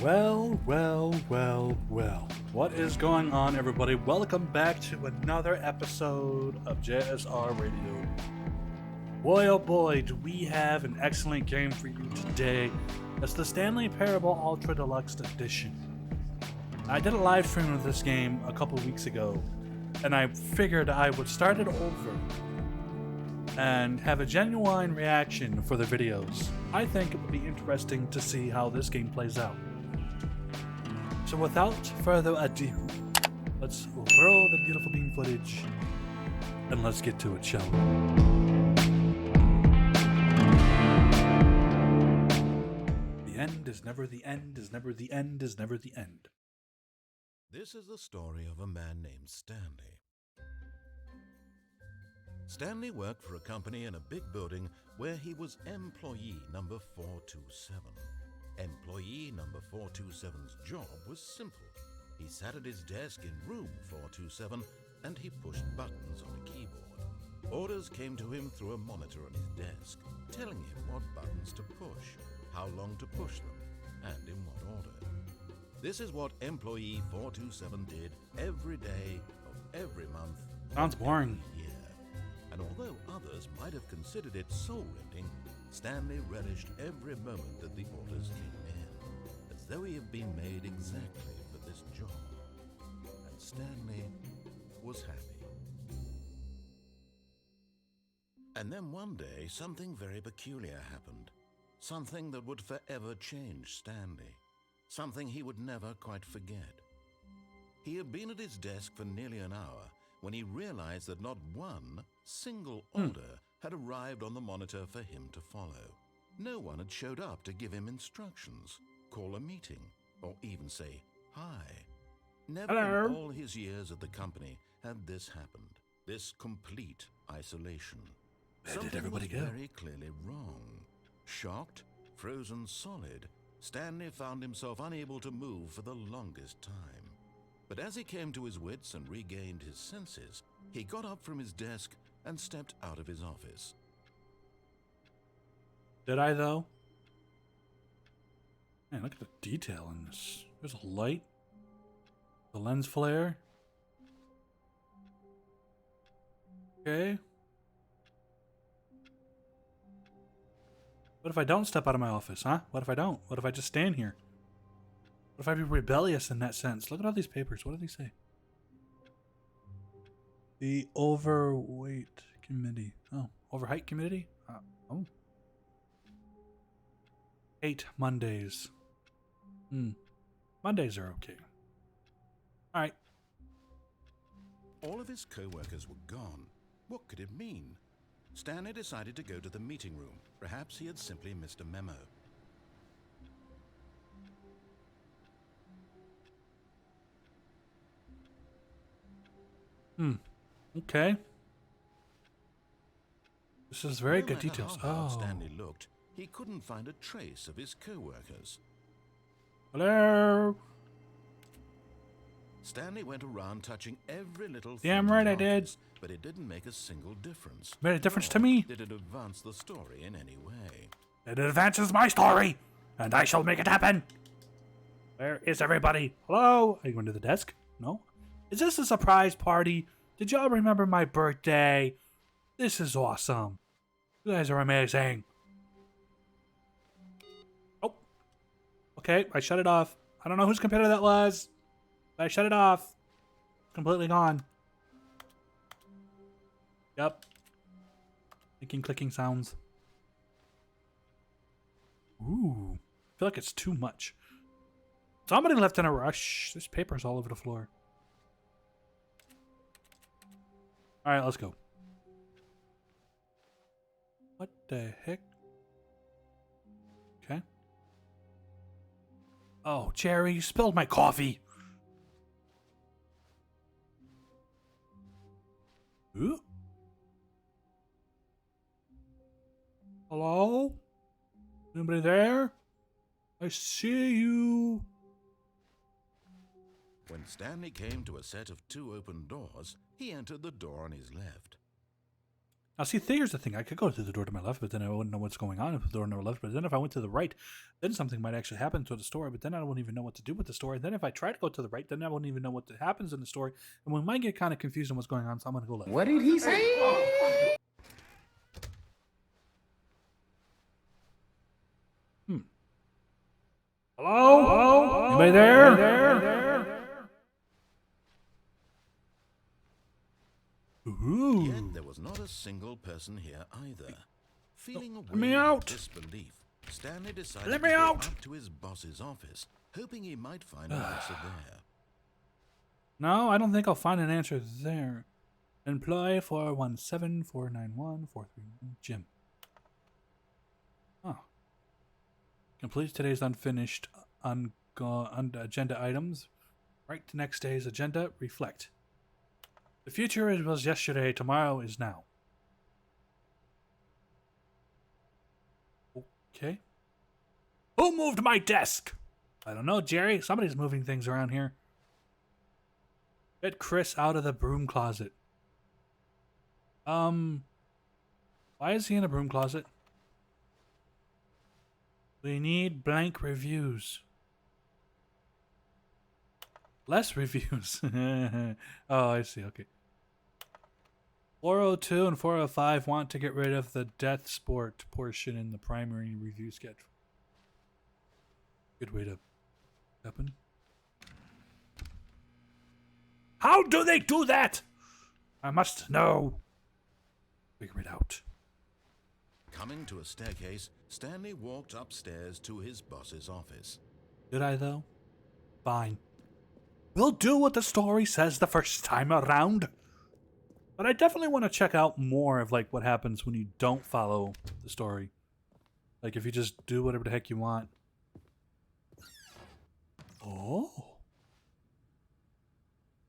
Well, well, well, well. What is going on, everybody? Welcome back to another episode of JSR-RADIO. Boy, oh boy, do we have an excellent game for you today. It's the Stanley Parable Ultra Deluxe Edition. I did a live stream of this game a couple weeks ago, and I figured I would start it over and have a genuine reaction for the videos. I think it would be interesting to see how this game plays out. So without further ado, let's roll the beautiful bean footage and let's get to it, shall we? The end is never the end, is never the end, is never the end. This is the story of a man named Stanley. Stanley worked for a company in a big building where he was employee number 427. Employee number 427's job was simple. He sat at his desk in room 427 and he pushed buttons on a keyboard. Orders came to him through a monitor on his desk, telling him what buttons to push, how long to push them, and in what order. This is what employee 427 did every day of every month. Sounds boring. And although others might have considered it soul-rending, Stanley relished every moment that the orders came in, as though he had been made exactly for this job. And Stanley was happy. And then one day, something very peculiar happened. Something that would forever change Stanley. Something he would never quite forget. He had been at his desk for nearly an hour when he realized that not one single order had arrived on the monitor for him to follow. No one had showed up to give him instructions, call a meeting, or even say hi. Never in all his years at the company had this happened, this complete isolation. Where did everybody go? Very clearly wrong. Shocked, frozen solid, Stanley found himself unable to move for the longest time. But as he came to his wits and regained his senses, he got up from his desk and stepped out of his office. Did I, though? Man, look at the detail in this. There's a light. The lens flare. Okay. What if I don't step out of my office, huh? What if I don't? What if I just stand here? What if I be rebellious in that sense? Look at all these papers. What do they say? The Overweight Committee. Oh, Overheight Committee? Oh. 8 Mondays. Mondays are okay. Alright. All of his co-workers were gone. What could it mean? Stanley decided to go to the meeting room. Perhaps he had simply missed a memo. Okay. This is very good matter details. How hard Oh. Stanley looked, he couldn't find a trace of his co-workers. Hello. Stanley went around touching every little Damn thing in right the I did. office, but it didn't make a single difference. Made a difference to Nor me. Did it advance the story in any way? It advances my story, and I shall make it happen. Where is everybody? Hello? Are you going to the desk? No? Is this a surprise party? Did y'all remember my birthday? This is awesome. You guys are amazing. Oh. Okay, I shut it off. I don't know whose computer that was. But I shut it off. Completely gone. Yep. Making clicking sounds. Ooh. I feel like it's too much. Somebody left in a rush. This paper's all over the floor. Alright, let's go. What the heck? Okay. Oh, Jerry, you spilled my coffee. Ooh. Hello? Anybody there? I see you. When Stanley came to a set of 2 open doors, he entered the door on his left. Now, see, here's the thing. I could go through the door to my left, but then I wouldn't know what's going on with the door to my left. But then if I went to the right, then something might actually happen to the story. But then I wouldn't even know what to do with the story. Then if I try to go to the right, then I wouldn't even know what happens in the story. And we might get kind of confused on what's going on, so I'm going to go left. What did he say? Hello? Hello? Anybody there? Ooh. Yet there was not a single person here either. Feeling Let me a wave of out. disbelief, Stanley decided Let to me go out. up to his boss's office, hoping he might find an answer there. No, I don't think I'll find an answer there. Employee 417-491-431, Jim. Oh. Complete today's unfinished agenda items. Right to next day's agenda. Reflect. The future was yesterday. Tomorrow is now. Okay. Who moved my desk? I don't know, Jerry. Somebody's moving things around here. Get Chris out of the broom closet. Why is he in a broom closet? We need blank reviews. Less reviews. Oh, I see. Okay. 402 and 405 want to get rid of the death sport portion in the primary review schedule. Good way to happen. How do they do that? I must know. Figure it out. Coming to a staircase, Stanley walked upstairs to his boss's office. Did I, though? Fine. We'll do what the story says the first time around. But I definitely want to check out more of, like, what happens when you don't follow the story. Like, if you just do whatever the heck you want. Oh.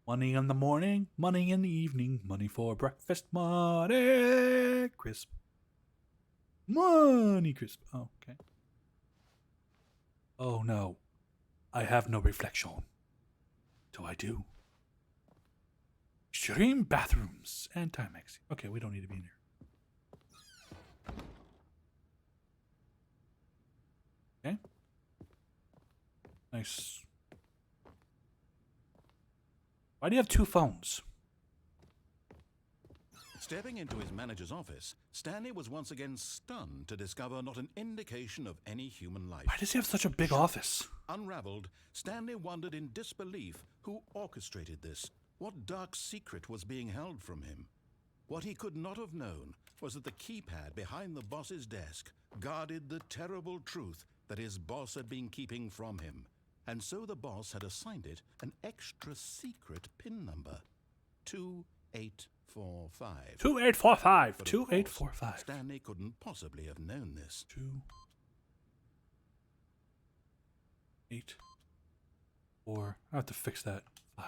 Money in the morning, money in the evening, money for breakfast, money crisp. Money crisp. Oh, okay. Oh no. I have no reflection. So I do. Stream bathrooms and Timex. Okay, we don't need to be in here. Okay. Nice. Why do you have two phones? Stepping into his manager's office, Stanley was once again stunned to discover not an indication of any human life. Why does he have such a big office? Unraveled, Stanley wondered in disbelief who orchestrated this, what dark secret was being held from him. What he could not have known was that the keypad behind the boss's desk guarded the terrible truth that his boss had been keeping from him. And so the boss had assigned it an extra secret PIN number, 2845. 2845. But of 2845. course, Stanley couldn't possibly have known this. 2 8 4. I have to fix that. 5.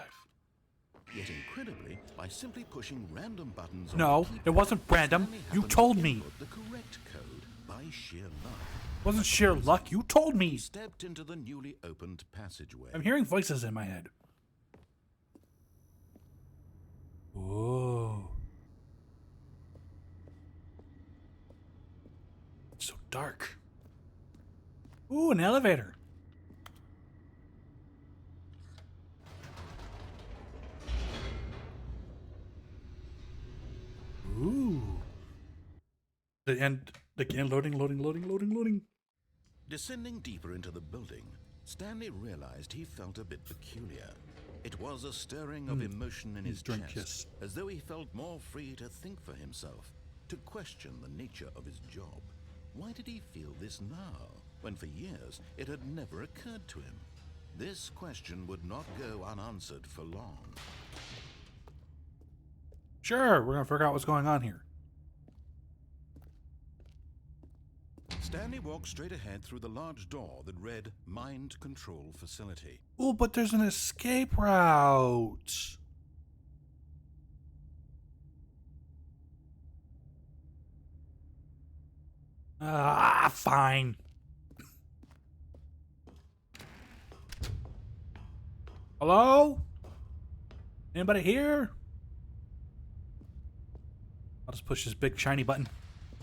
Yet incredibly, by simply pushing random buttons on No, the keypad, it wasn't random. Stanley You happened told to me. input the correct code by sheer luck. It wasn't sheer luck. You told He me. stepped into the newly opened passageway. I'm hearing voices in my head. Whoa. It's so dark. Ooh, an elevator. Ooh. The end. Again, loading. Descending deeper into the building, Stanley realized he felt a bit peculiar. It was a stirring of emotion in his drink, chest, yes. as though he felt more free to think for himself, to question the nature of his job. Why did he feel this now, when for years it had never occurred to him? This question would not go unanswered for long. Sure, we're gonna figure out what's going on here. Stanley walked straight ahead through the large door that read Mind Control Facility. Oh, but there's an escape route. Fine. Hello? Anybody here? I'll just push this big shiny button.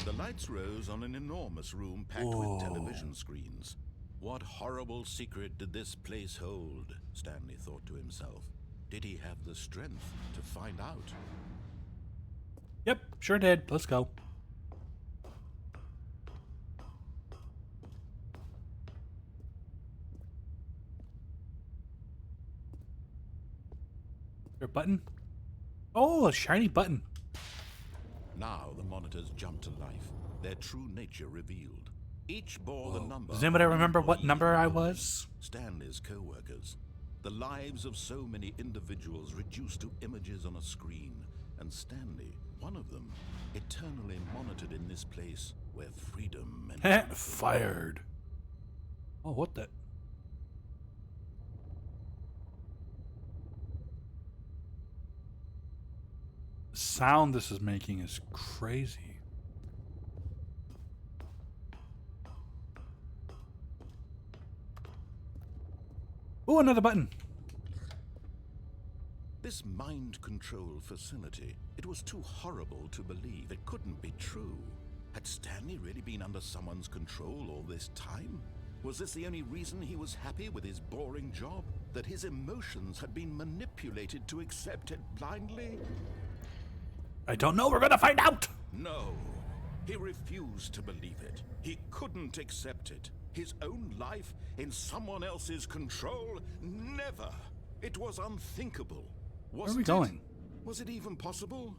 The lights rose on an enormous room packed with television screens. What horrible secret did this place hold? Stanley thought to himself. Did he have the strength to find out? Yep, sure did. Let's go. Is there a button? Oh, a shiny button. Now the monitors jumped to life, their true nature revealed. Each bore the number. Does anybody remember what employee number I employees, was? Stanley's co-workers. The lives of so many individuals reduced to images on a screen. And Stanley, one of them, eternally monitored in this place where freedom and Fired. Oh, what the? The sound this is making is crazy. Oh, another button. This mind control facility, it was too horrible to believe. It couldn't be true. Had Stanley really been under someone's control all this time? Was this the only reason he was happy with his boring job? That his emotions had been manipulated to accept it blindly? I don't know. We're gonna find out. No. He refused to believe it. He couldn't accept it. His own life in someone else's control? Never. It was unthinkable. Where are we going? Was it even possible?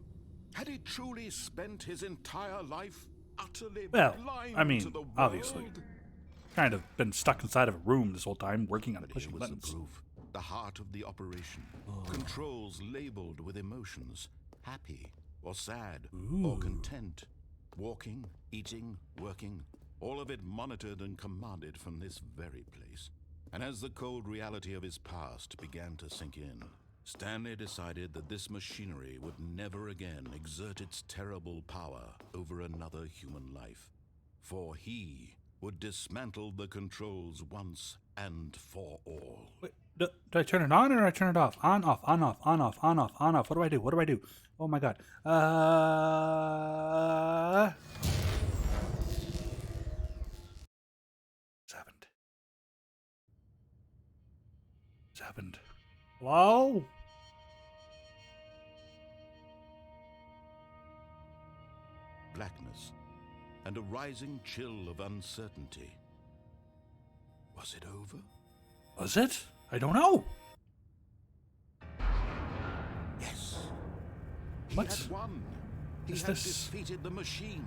Had he truly spent his entire life utterly Well, blind I mean, to the world? obviously. Kind of been stuck inside of a room this whole time, working on But pushing here was the buttons. proof. The heart of the operation. Controls labeled with emotions. Happy or sad or content. Walking, eating, working. All of it monitored and commanded from this very place. And as the cold reality of his past began to sink in, Stanley decided that this machinery would never again exert its terrible power over another human life. For he would dismantle the controls once and for all. Wait, do I turn it on or do I turn it off? On, off, on, off, on, off, on, off, on, off. What do I do? What do I do? Oh my god. Happened. Hello? Blackness and a rising chill of uncertainty. Was it over? Was it? I don't know. Yes. What He had won. He is had this? defeated the machine,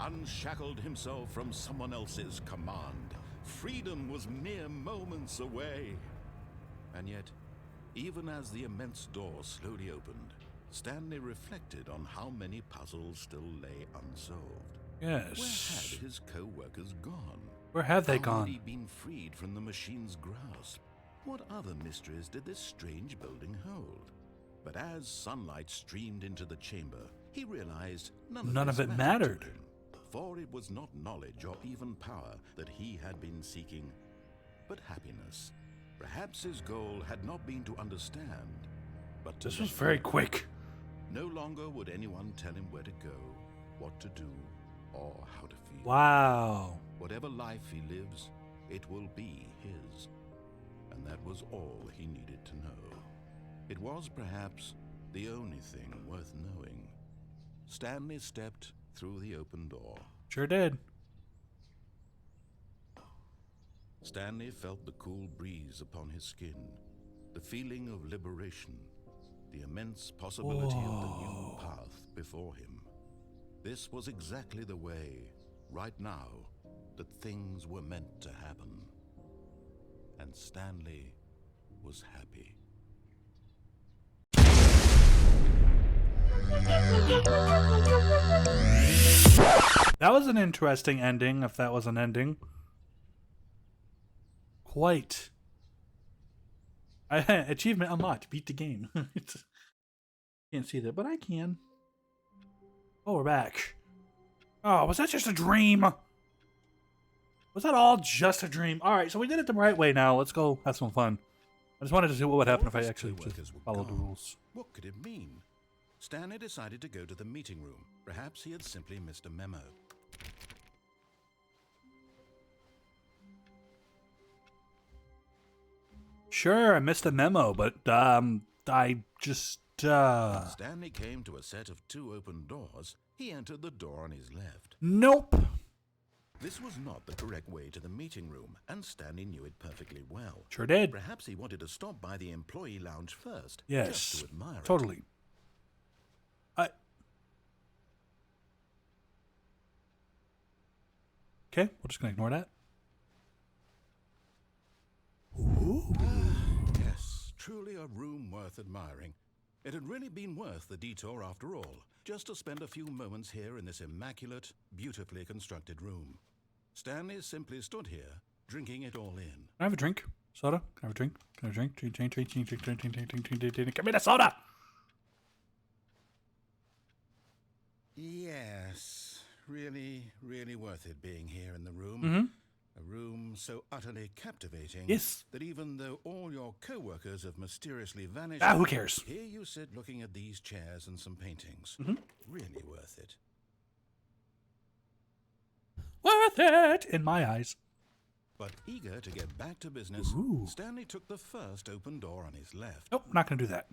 unshackled himself from someone else's command. Freedom was mere moments away. And yet, even as the immense door slowly opened, Stanley reflected on how many puzzles still lay unsolved. Yes. Where had his co-workers gone? Where have they How gone? had he been freed from the machine's grasp? What other mysteries did this strange building hold? But as sunlight streamed into the chamber, he realized none of it this mattered. to him, for it was not knowledge or even power that he had been seeking, but happiness. Perhaps his goal had not been to understand, but to This was let very go. quick. No longer would anyone tell him where to go, what to do, or how to feel. Wow. Whatever life he lives, it will be his. And that was all he needed to know. It was perhaps the only thing worth knowing. Stanley stepped through the open door. Sure did. Stanley felt the cool breeze upon his skin, the feeling of liberation, the immense possibility of the new path before him. This was exactly the way, right now, that things were meant to happen. And Stanley was happy. That was an interesting ending, if that was an ending. Quite. Achievement unlocked. Beat the game. Can't see that, but I can. Oh, we're back. Oh, was that just a dream? Was that all just a dream? Alright, so we did it the right way now. Let's go have some fun. I just wanted to see what would happen if I All his actually co-workers just were followed the gone. rules. What could it mean? Stanley decided to go to the meeting room. Perhaps he had simply missed a memo. Sure, I missed a memo, but I just Stanley came to a set of 2 open doors. He entered the door on his left. Nope. This was not the correct way to the meeting room, and Stanley knew it perfectly well. Sure did. Perhaps he wanted to stop by the employee lounge first, Yes. just to admire it. Totally. Okay, we're just gonna ignore that. Ooh. Yes, truly a room worth admiring. It had really been worth the detour after all, just to spend a few moments here in this immaculate, beautifully constructed room. Stanley simply stood here, drinking it all in. Can I have a drink? Soda? Can I have a drink? Can I have a drink? Drink. Give me the soda! Yes, really, really worth it being here in the room. Mm-hmm. A room so utterly captivating Yes. that even though all your co-workers have mysteriously vanished, Who cares? here you sit looking at these chairs and some paintings. Mm-hmm. Really worth it. Worth it! In my eyes. But eager to get back to business, Ooh. Stanley took the first open door on his left. Nope, not gonna do that.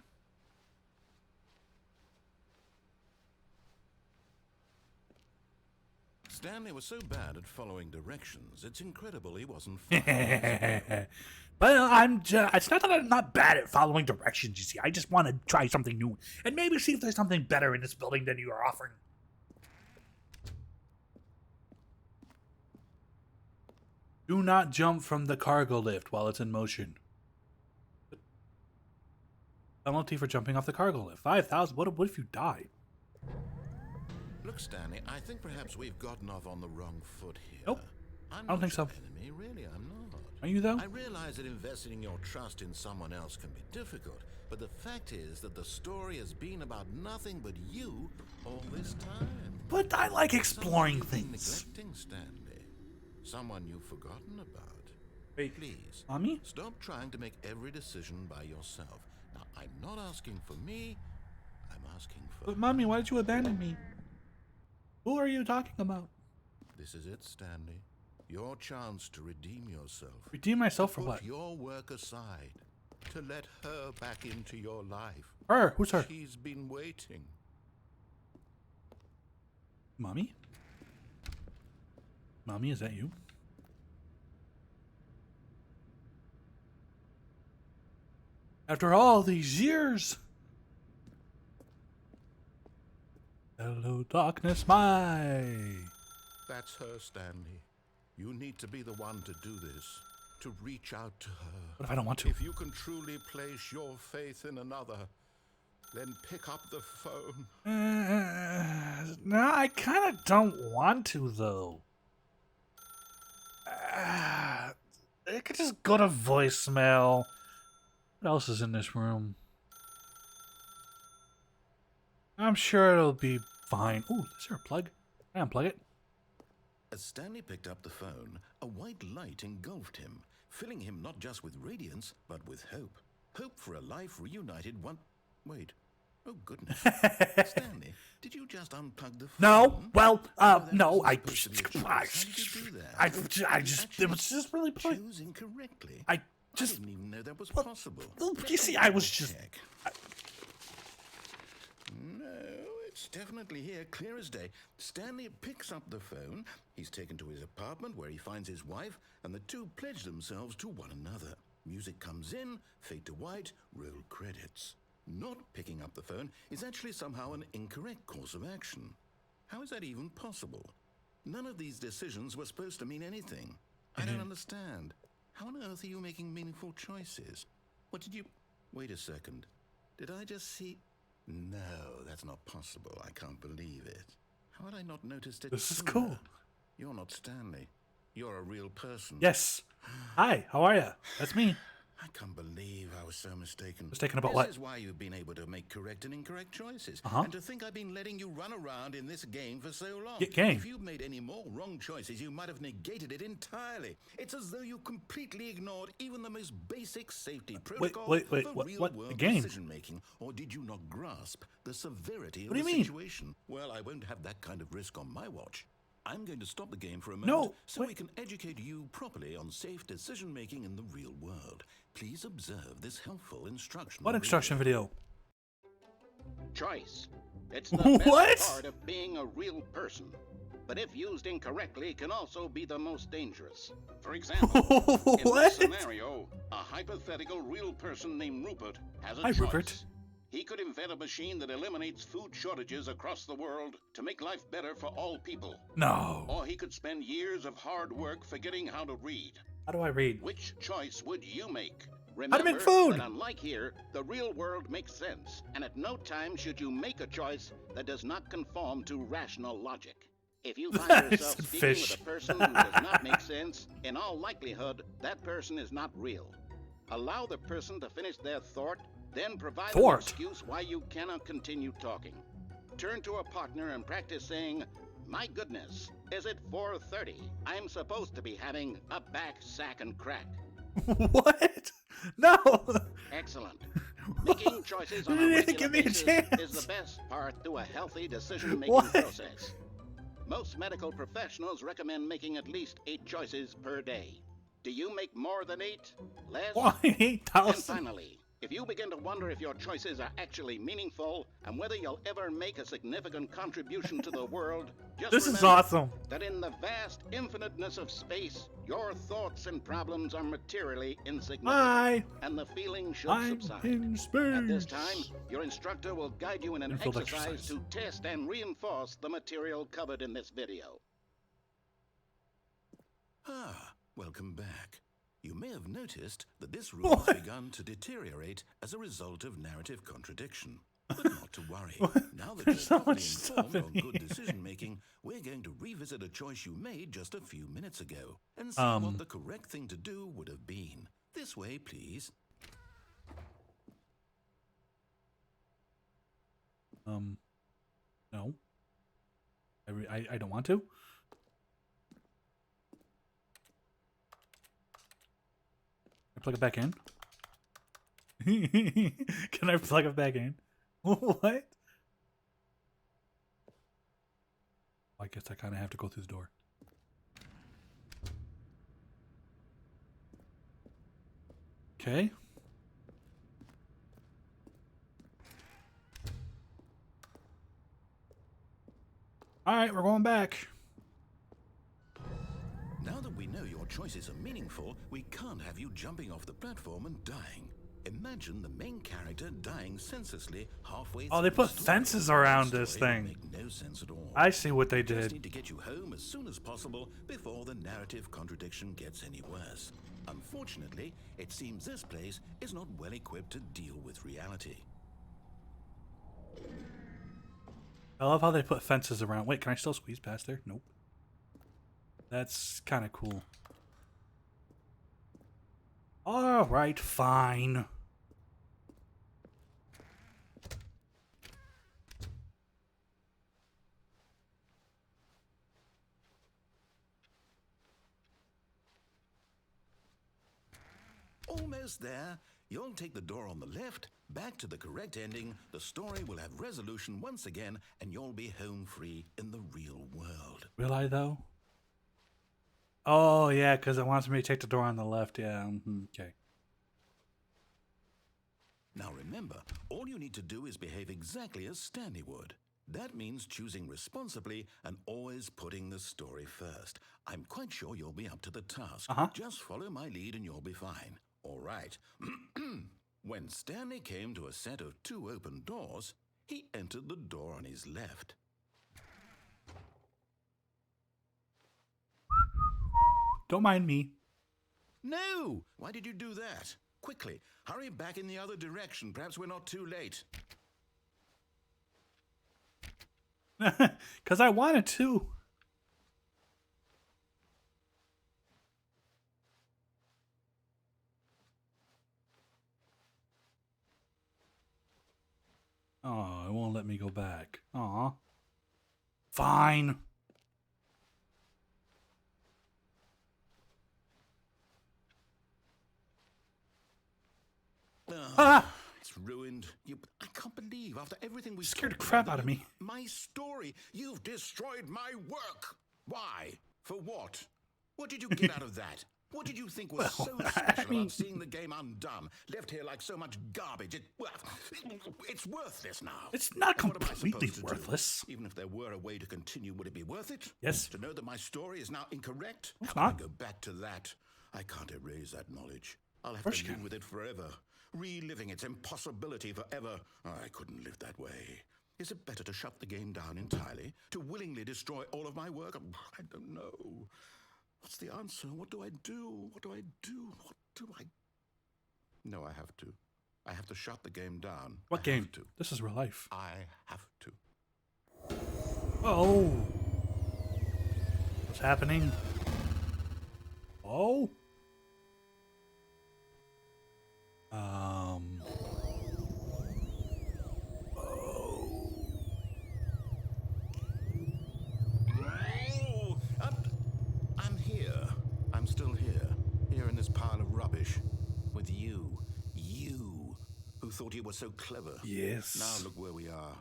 Stanley was so bad at following directions, it's incredible he wasn't following. But it's not that I'm not bad at following directions, you see. I just want to try something new and maybe see if there's something better in this building than you are offering. Do not jump from the cargo lift while it's in motion. Penalty for jumping off the cargo lift. 5,000. What if you die? Look, Stanley, I think perhaps we've gotten off on the wrong foot here. Nope. I'm I don't not think so. your enemy, really, I'm not. Are you, though? I realize that investing your trust in someone else can be difficult, but the fact is that the story has been about nothing but you all this time. But I like exploring Someone you've been things. neglecting, Stanley. Someone you've forgotten about. Wait, Please, Mommy? stop trying to make every decision by yourself. Now, I'm not asking for me, I'm asking for... But Mommy, why did you abandon me? Who are you talking about? This is it, Stanley. Your chance to redeem yourself. Redeem myself for Put what? your work aside. To let her back into your life. Her? Who's her? She's been waiting. Mommy? Mommy, is that you? After all these years. Hello, darkness, my. That's her, Stanley. You need to be the one to do this. To reach out to her. What if I don't want to? If you can truly place your faith in another, then pick up the phone. No, I kind of don't want to, though. It could just go to voicemail. What else is in this room? I'm sure it'll be fine. Ooh, is there a plug? Can I unplug it? As Stanley picked up the phone, a white light engulfed him, filling him not just with radiance, but with hope. Hope for a life reunited one... Wait. Oh, goodness. Stanley, did you just unplug the phone? No. Well, That no. wasn't supposed to be a choice. How did you do that? I just. It was just really plain. Chose incorrectly. I just. didn't even know that was Well, possible. well, you Let see, me I was just. check. No, it's definitely here, clear as day. Stanley picks up the phone. He's taken to his apartment where he finds his wife, and the two pledge themselves to one another. Music comes in, fade to white, roll credits. Not picking up the phone is actually somehow an incorrect course of action. How is that even possible? None of these decisions were supposed to mean anything. I don't understand. How on earth are you making meaningful choices? What did you... Wait a second. Did I just see... No, that's not possible. I can't believe it. How had I not noticed it This is sooner? cool. You're not Stanley. You're a real person. Yes. Hi. How are you? That's me. I can't believe I was so mistaken. Mistaken about this what? This is why you've been able to make correct and incorrect choices. Uh-huh. And to think I've been letting you run around in this game for so long. Game? If you'd made any more wrong choices, you might have negated it entirely. It's as though you completely ignored even the most basic safety protocol for real-world decision-making. Or did you not grasp the severity of the situation? Well, I won't have that kind of risk on my watch. I'm going to stop the game for a moment so we can educate you properly on safe decision-making in the real world. Please observe this helpful instruction. What instruction video? Choice. It's the best part of being a real person. But if used incorrectly, can also be the most dangerous. For example, in this scenario, a hypothetical real person named Rupert has a choice. Rupert. He could invent a machine that eliminates food shortages across the world to make life better for all people. No. Or he could spend years of hard work forgetting how to read. How do I read? Which choice would you make? How to make food? That unlike here, the real world makes sense, and at no time should you make a choice that does not conform to rational logic. If you find yourself speaking with a person who does not make sense, in all likelihood, that person is not real. Allow the person to finish their thought, then provide an excuse why you cannot continue talking. Turn to a partner and practice saying, "My goodness, is it 4:30? I'm supposed to be having a back, sack, and crack." What? No. Excellent. Making choices on a regular basis is the best part to a healthy decision-making process. Most medical professionals recommend making at least 8 choices per day. Do you make more than 8? Less? Why 8,000? And finally, if you begin to wonder if your choices are actually meaningful and whether you'll ever make a significant contribution to the world, just this is awesome. That in the vast infiniteness of space, your thoughts and problems are materially insignificant, and the feeling should subside. In space. At this time, your instructor will guide you in an exercise to test and reinforce the material covered in this video. Welcome back. You may have noticed that this room has begun to deteriorate as a result of narrative contradiction. But not to worry. Now that you're properly informed on good decision-making, we're going to revisit a choice you made just a few minutes ago and see what the correct thing to do would have been. This way, please. No. I don't want to. Plug it back in. Can I plug it back in? What? I guess I kind of have to go through the door. Okay. All right, we're going back. Now that we know your choices are meaningful, we can't have you jumping off the platform and dying. Imagine the main character dying senselessly halfway through. Oh, they put fences around this thing. Make no sense at all. I see what they did. Just need to get you home as soon as possible before the narrative contradiction gets any worse. Unfortunately, it seems this place is not well equipped to deal with reality. I love how they put fences around. Wait, can I still squeeze past there? Nope. That's kind of cool. All right, fine. Almost there. You'll take the door on the left, back to the correct ending, the story will have resolution once again, and you'll be home free in the real world. Will I, though? Oh, yeah, because it wants me to take the door on the left. Yeah, okay. Now remember, all you need to do is behave exactly as Stanley would. That means choosing responsibly and always putting the story first. I'm quite sure you'll be up to the task. Just follow my lead and you'll be fine. All right. When Stanley came to a set of 2 open doors, he entered the door on his left. Don't mind me. No! Why did you do that? Quickly, hurry back in the other direction. Perhaps we're not too late. Because I wanted to. Oh, it won't let me go back. Aw. Fine. Ah! It's ruined. I can't believe after everything we've Scared the talked crap about, out of me. My story. You've destroyed my work. Why? For what? What did you get out of that? What did you think was so special about seeing the game undone, left here like so much garbage? It's worthless now. It's not And what am I completely supposed to do? worthless. Even if there were a way to continue, would it be worth it? Yes. To know that my story is now incorrect? It's How can not. I go back to that? I can't erase that knowledge. I'll have course to you live can. with it forever, reliving its impossibility forever. I couldn't live that way. Is it better to shut the game down entirely? To willingly destroy all of my work? I don't know. What's the answer? What do I do? What do I do? What do I... No, I have to. I have to shut the game down. What I game? have to. This is real life. I have to. Oh. What's happening? Oh. Oh. Oh, I'm here. I'm still here in this pile of rubbish, with you, who thought you were so clever. Yes. Now look where we are.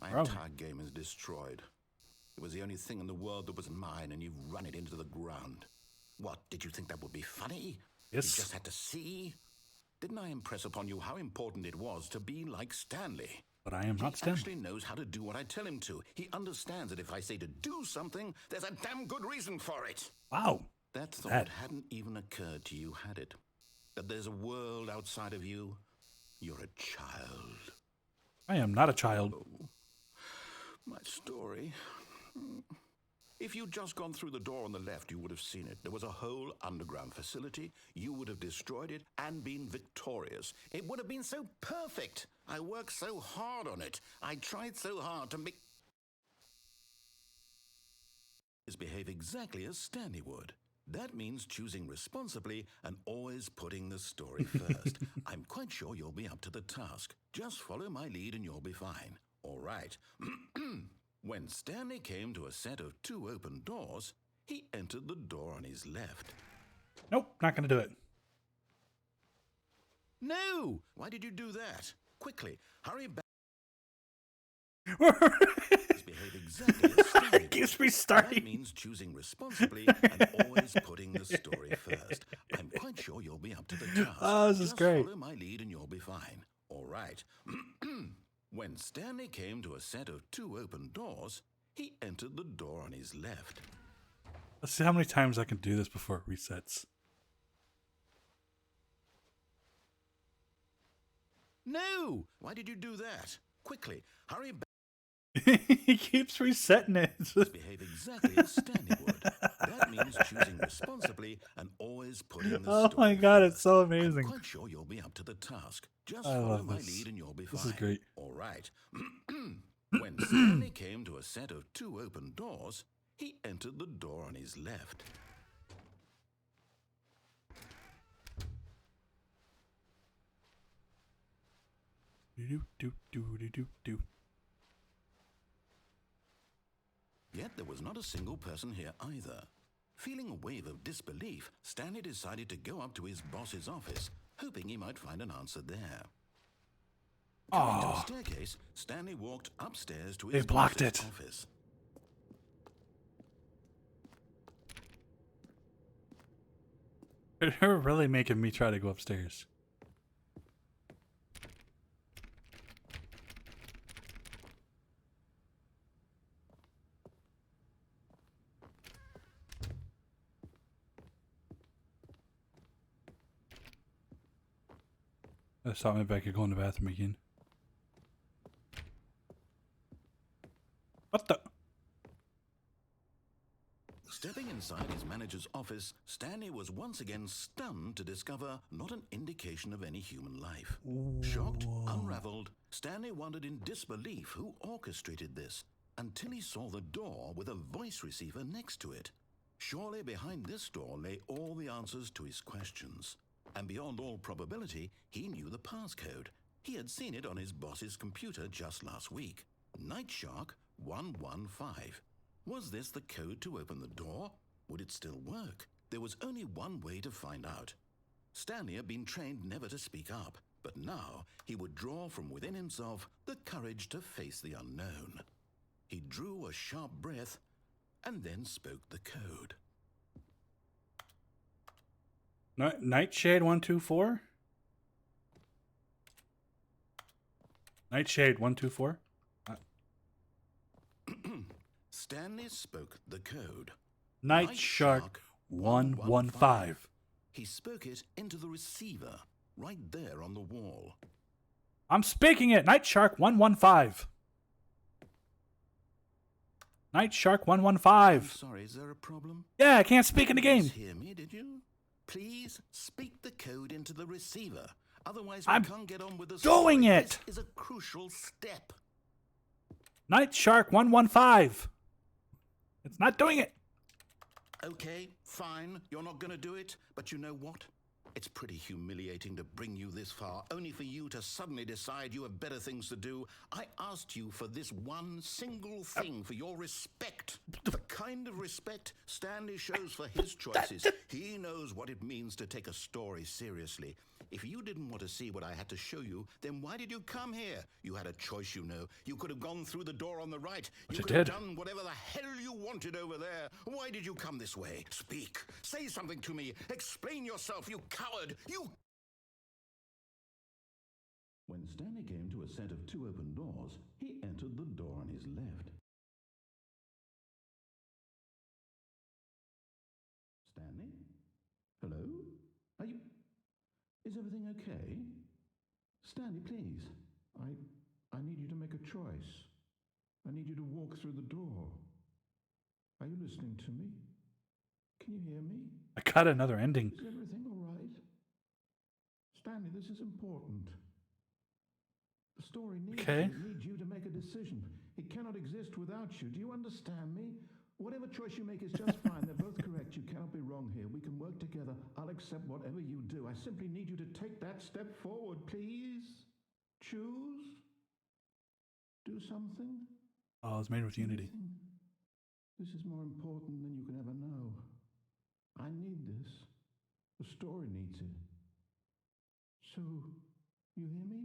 My Probably. entire game is destroyed. It was the only thing in the world that was mine, and you've run it into the ground. What, did you think that would be funny? Yes. You just had to see? Didn't I impress upon you how important it was to be like Stanley? But I am not He Stanley. actually knows how to do what I tell him to. He understands that if I say to do something, there's a damn good reason for it. Wow. That thought That- hadn't even occurred to you, had it? That there's a world outside of you? You're a child. I am not a child. My story. If you'd just gone through the door on the left, you would have seen it. There was a whole underground facility. You would have destroyed it and been victorious. It would have been so perfect. I worked so hard on it. I tried so hard to make... behave exactly as Stanley would. That means choosing responsibly and always putting the story first. I'm quite sure you'll be up to the task. Just follow my lead and you'll be fine. All right. When Stanley came to a set of 2 open doors, he entered the door on his left. Nope, not gonna do it. No! Why did you do that? Quickly, hurry back. Behave exactly as Stanley It keeps would. me That starting. means choosing responsibly and always putting the story first. I'm quite sure you'll be up to the task. Oh, this is Just great. follow my lead and you'll be fine. All right. When Stanley came to a set of 2 open doors, he entered the door on his left. Let's see how many times I can do this before it resets. No! Why did you do that? Quickly, hurry back. He keeps resetting it. Behave exactly as Stanley would. That means choosing responsibly and always putting the Oh story my god, it's first. so I'm amazing. quite sure you'll be up to the task. Just I follow love my this. lead and you'll be fine. This is great. All right. When Stanley came to a set of 2 open doors, he entered the door on his left. Do do do do do do. Yet there was not a single person here either. Feeling a wave of disbelief, Stanley decided to go up to his boss's office, hoping he might find an answer there. Coming to a Oh, staircase, Stanley walked upstairs to They his blocked boss's it. office. they're really making me try to go upstairs. That stopped me back at going to the bathroom again. What the? Stepping inside his manager's office, Stanley was once again stunned to discover not an indication of any human life. Shocked, unraveled, Stanley wondered in disbelief who orchestrated this, until he saw the door with a voice receiver next to it. Surely behind this door lay all the answers to his questions. And beyond all probability, he knew the passcode. He had seen it on his boss's computer just last week. Night Shark 115. Was this the code to open the door? Would it still work? There was only one way to find out. Stanley had been trained never to speak up, but now he would draw from within himself the courage to face the unknown. He drew a sharp breath and then spoke the code. Nightshade 124? Nightshade 124? Stanley spoke the code. Night Shark 115. He spoke it into the receiver, right there on the wall. I'm speaking it! Night Shark 115. Night Shark 115. I'm sorry, is there a problem? Yeah, I can't speak in the game. You didn't hear me, did you? Please speak the code into the receiver. Otherwise, I'm can't get on with the doing story. it. This is a crucial step. Night Shark 115. It's not doing it. Okay, fine. You're not going to do it. But you know what? It's pretty humiliating to bring you this far, only for you to suddenly decide you have better things to do. I asked you for this one single thing, for your respect. The kind of respect Stanley shows for his choices. He knows what it means to take a story seriously. If you didn't want to see what I had to show you, then why did you come here? You had a choice, you know. You could have gone through the door on the right. You could have done whatever the hell you wanted over there. Why did you come this way? Speak. Say something to me. Explain yourself, you coward. You... When Stanley came to a set of two open doors, he entered the door on his left. Stanley? Hello? Are you... Is everything okay? Stanley, please. I need you to make a choice. I need you to walk through the door. Are you listening to me? Can you hear me? I got another ending. Is everything all right? Stanley, this is important. The story needs you to make a decision. It cannot exist without you. Do you understand me? Whatever choice you make is just fine. They're both correct. You cannot be wrong here. We can work together. I'll accept whatever you do. I simply need you to take that step forward, please. Choose. Do something. Oh, it's made with Unity. This is more important than you can ever know. I need this. The story needs it. So, you hear me?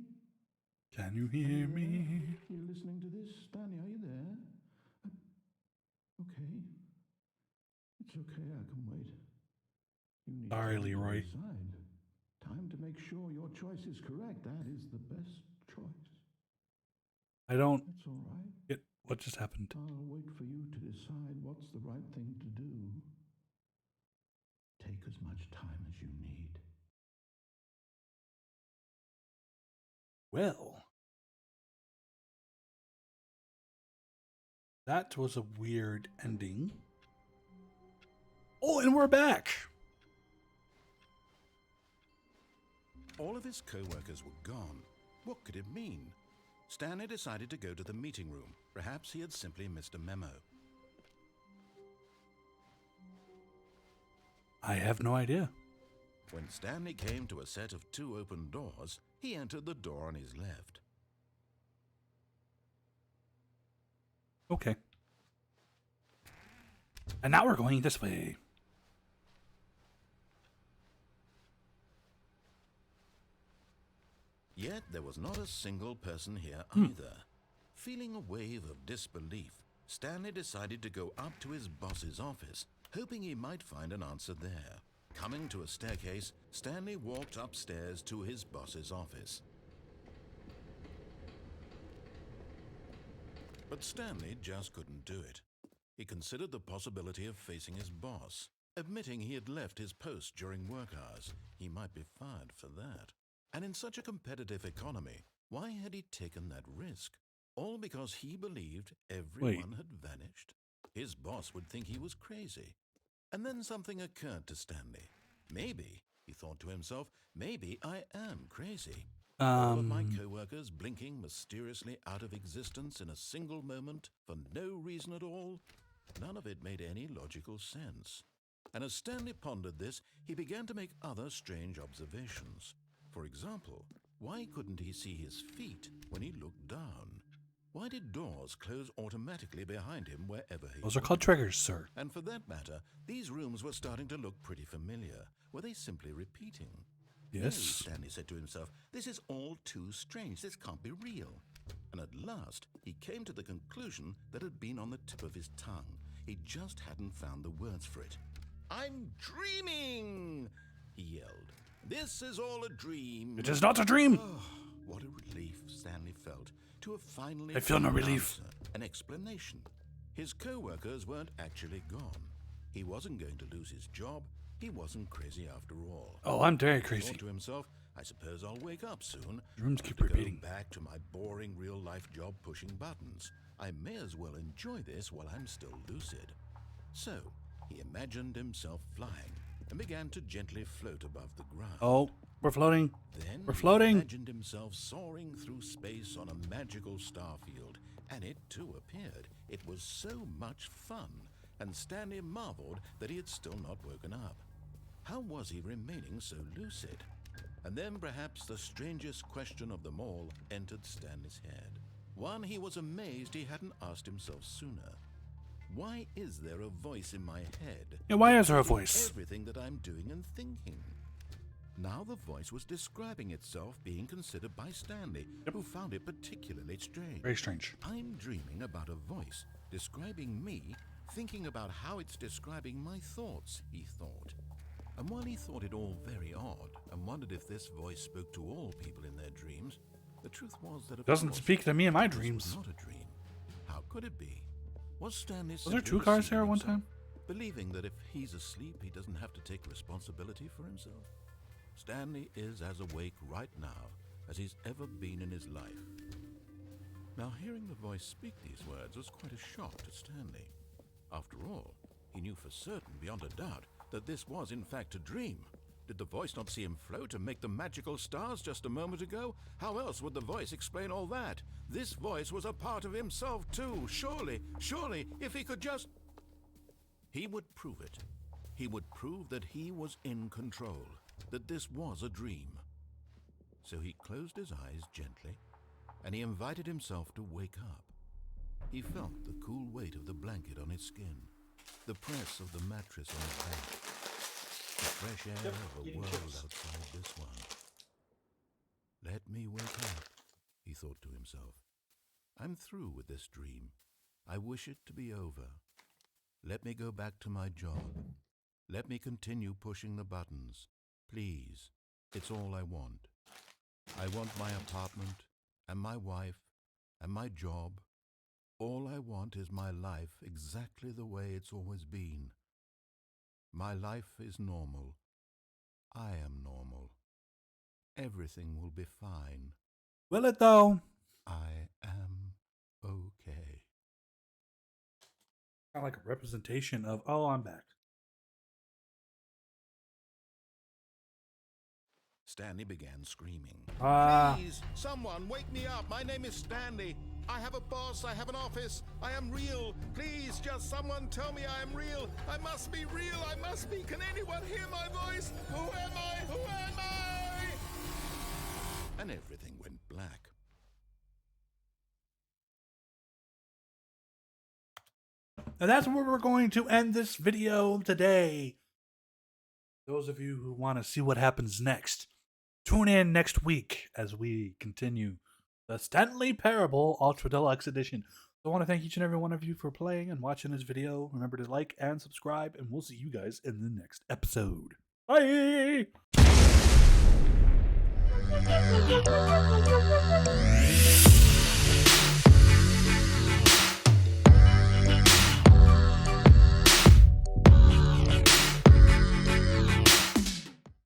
Can you hear me? You're listening to this? Stanley, are you there? Okay. It's okay, I can wait. You need Sorry, to Leroy. decide. Time to make sure your choice is correct. That is the best choice. I don't That's all right. get what just happened. I'll wait for you to decide what's the right thing to do. Take as much time as you need. Well, that was a weird ending. Oh, and we're back. All of his co-workers were gone. What could it mean? Stanley decided to go to the meeting room. Perhaps he had simply missed a memo. I have no idea. When Stanley came to a set of two open doors, he entered the door on his left. Okay. And now we're going this way. Yet there was not a single person here either. Feeling a wave of disbelief, Stanley decided to go up to his boss's office, hoping he might find an answer there. Coming to a staircase, Stanley walked upstairs to his boss's office. But Stanley just couldn't do it. He considered the possibility of facing his boss. Admitting he had left his post during work hours, he might be fired for that. And in such a competitive economy, why had he taken that risk? All because he believed everyone had vanished? His boss would think he was crazy. And then something occurred to Stanley. Maybe, he thought to himself, maybe I am crazy. All of my co-workers blinking mysteriously out of existence in a single moment for no reason at all? None of it made any logical sense. And as Stanley pondered this, he began to make other strange observations. For example, Why couldn't he see his feet when he looked down? Why did doors close automatically behind him wherever he Those are called triggers, sir. And for that matter, these rooms were starting to look pretty familiar. Were they simply repeating? Yes. No, Stanley said to himself, this is all too strange. This can't be real. And at last, he came to the conclusion that had been on the tip of his tongue. He just hadn't found the words for it. I'm dreaming, he yelled. This is all a dream. It is not a dream. Oh, what a relief Stanley felt to have finally I feel no found an relief. answer, an explanation. His co-workers weren't actually gone. He wasn't going to lose his job. He wasn't crazy after all. Oh, I'm very He crazy. thought to himself, I suppose I'll wake up soon. Dreams keep to repeating. Go back to my boring real-life job pushing buttons. I may as well enjoy this while I'm still lucid. So, he imagined himself flying and began to gently float above the ground. Oh, we're floating. Then We're he floating. imagined himself soaring through space on a magical starfield, and it too appeared. It was so much fun, and Stanley marveled that he had still not woken up. How was he remaining so lucid? And then perhaps the strangest question of them all entered Stanley's head. One he was amazed he hadn't asked himself sooner. Why is there a voice in my head? Yeah, why is there a voice? Everything that I'm doing and thinking. Now the voice was describing itself being considered by Stanley, who found it particularly strange. Very strange. I'm dreaming about a voice describing me, thinking about how it's describing my thoughts, he thought. And while he thought it all very odd and wondered if this voice spoke to all people in their dreams, the truth was that It doesn't speak to me in my dreams. This was not a dream. How could it be? Was Stanley Was there simply two cars deceiving here at one himself, time? believing that if he's asleep, he doesn't have to take responsibility for himself? Stanley is as awake right now as he's ever been in his life. Now, hearing the voice speak these words was quite a shock to Stanley. After all, he knew for certain, beyond a doubt, that this was in fact a dream. Did the voice not see him float and make the magical stars just a moment ago? How else would the voice explain all that? This voice was a part of himself too. Surely, if he could just... He would prove it. He would prove that he was in control, that this was a dream. So he closed his eyes gently, and he invited himself to wake up. He felt the cool weight of the blanket on his skin, the press of the mattress on his back, the fresh air of a world outside this one. Let me wake up, he thought to himself. I'm through with this dream. I wish it to be over. Let me go back to my job. Let me continue pushing the buttons. Please, it's all I want. I want my apartment, and my wife, and my job. All I want is my life exactly the way it's always been. My life is normal. I am normal. Everything will be fine. Will it though? I am okay. Kind of like a representation of, oh, I'm back. Stanley began screaming. Please, someone wake me up. My name is Stanley. I have a boss. I have an office. I am real. Please, just someone tell me I am real. I must be real. I must be. Can anyone hear my voice? Who am I? Who am I? And everything went black. And that's where we're going to end this video today. Those of you who want to see what happens next, tune in next week as we continue the Stanley Parable Ultra Deluxe Edition. So I want to thank each and every one of you for playing and watching this video. Remember to like and subscribe, and we'll see you guys in the next episode. Bye!